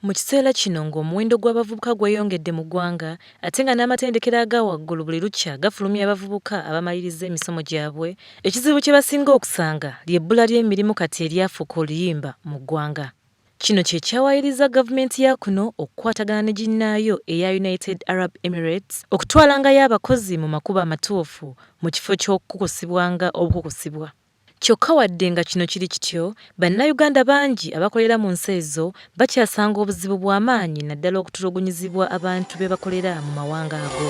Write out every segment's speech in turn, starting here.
Mu kiseera kino ng'omuwendo gw'abavubuka gweyongedde mu ggwanga ate nga n'amatendekero aga waggulu buli lukya gafulumya abavubuka abamaliriza emisomo gyabwe, ekizibu kye basinga okusanga ly'ebbula ly'emirimu kati eryafuuka oluyimba mu ggwanga. Kino kye kyawayiriza gavumenti ya kuno okukwatagana ne ginnaayo eya United Arab Emirates okutwalangayo abakozi mu makubo amatuufu mu kifo ky'okukukusibwanga obukukusibwa. Kyokka wadde nga kino kiri kityo, bannayuganda bangi abakolera mu nsi ezo bakyasanga obuzibu bw'amaanyi naddala okutulugunyizibwa abantu be bakolera mu mawanga ago.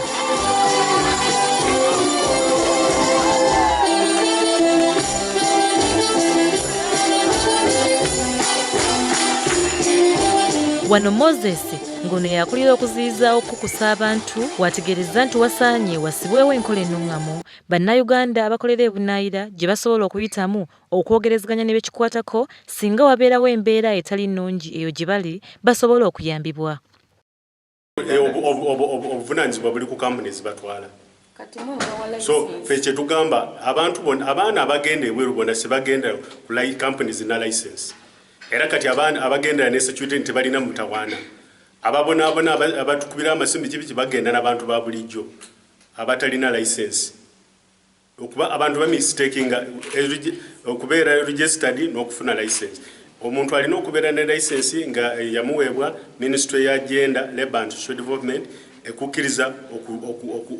Wano Moses ng'ono yakulira okuziyiza okukusa abantu wategeereza nti wasaanye wasibwewo enkola ennungamu bannayuganda abakolera ebunaayira gye basobola okuyitamu okwogerezeganya ne bekikwatako singa wabeerawo embeera etali nnungi eyo gye bali basobola okuyambibwa. Obuvunaanyizibwa buli ku companies batwala. So ffe kye tugamba abaana abagenda ebweru bonna sebagenda ku companies na license. Era kati abagendera ne security nti balina mutawaana. Ababonaabona abatukubira amasimu kibi bagenda n'abantu ba bulijjo abatalina license. Okuba abantu ba mistakinga okubeera registered n'okufuna license. Omuntu alina okubeera ne license nga yamuweebwa Ministry ya Gender, Labour and Social Development ekukkiriza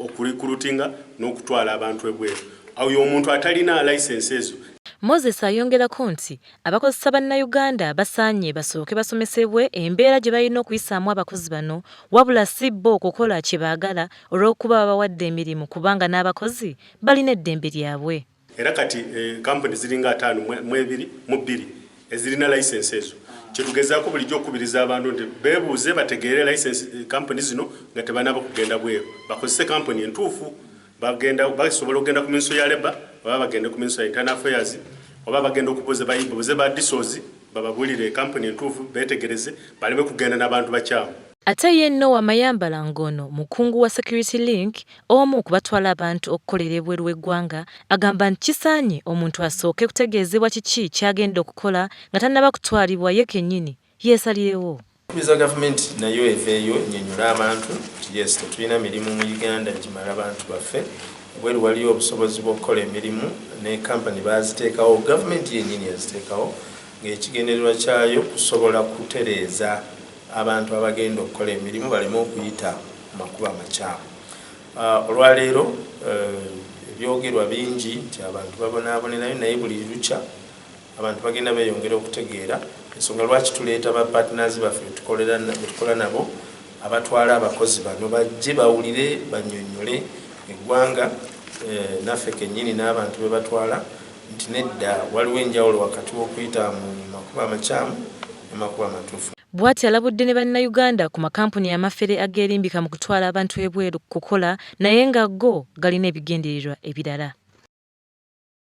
okurecruitinga n'okutwala abantu ebweru. Awo omuntu atalina license ezo. Moses ayongerako nti abakozesa bannayuganda basaanye basooke basomesebwe embeera gye balina okuyisaamu abakozi bano wabula si bo okukola kye baagala olw'okuba babawadde emirimu kubanga n'abakozi balina eddembe lyabwe. Era kati kampuni ziringa 5 ezirina license ezo. Kye tugezaako bulijjo okukubiriza abantu nti beebuuze bategeere license kampuni zino nga tebanaba kugenda bweru. Bakozese kampuni entuufu. Basobola okugenda ku Ministry ya Labour, oba bagenda ku Ministry ya Internal Affairs, oba bagenda okubuuza ba disozi bababulire kampuni entuufu beetegereze baleme kugenda n'abantu bakyamu. Ate ye Noah Mayambala ngono mukungu wa Security Link omu kubatwala abantu okukolera ebweru w'eggwanga agamba nti kisaanye omuntu asooke kutegeezebwa kiki kyagenda okukola nga tannaba kutwalibwa ye kennyini yeesalirewo. Kubiza gavumenti nayo eveeyo nnyonnyola abantu nti yes tetulina mirimu mu Uganda gimala abantu baffe bweru waliyo obusobozi bw'okukola emirimu ne kampani baaziteekawo gavumenti yennyini yaziteekawo ng'ekigendererwa kyayo kusobola kutereeza abantu abagenda okukola emirimu baleme okuyita mu makubo amakyamu. Olwaleero ebyogerwa bingi nti abantu babonaabonerayo naye buli lukya abantu bagenda beeyongera okutegeera ensonga lwaki tuleeta ba partners baffe tukola nabo abatwala abakozi bano bajje bawulire bannyonnyole eggwanga naffe kennyini n'abantu be batwala nti nedda waliwo enjawulo wakati w'okuyita mu makubo amakyamu n'amakubo amatuufu. Bw'ati alabudde ne bannayuganda ku makampuni amafere ageerimbika mu kutwala abantu ebweru kukola naye nga go galina ebigendererwa ebirala.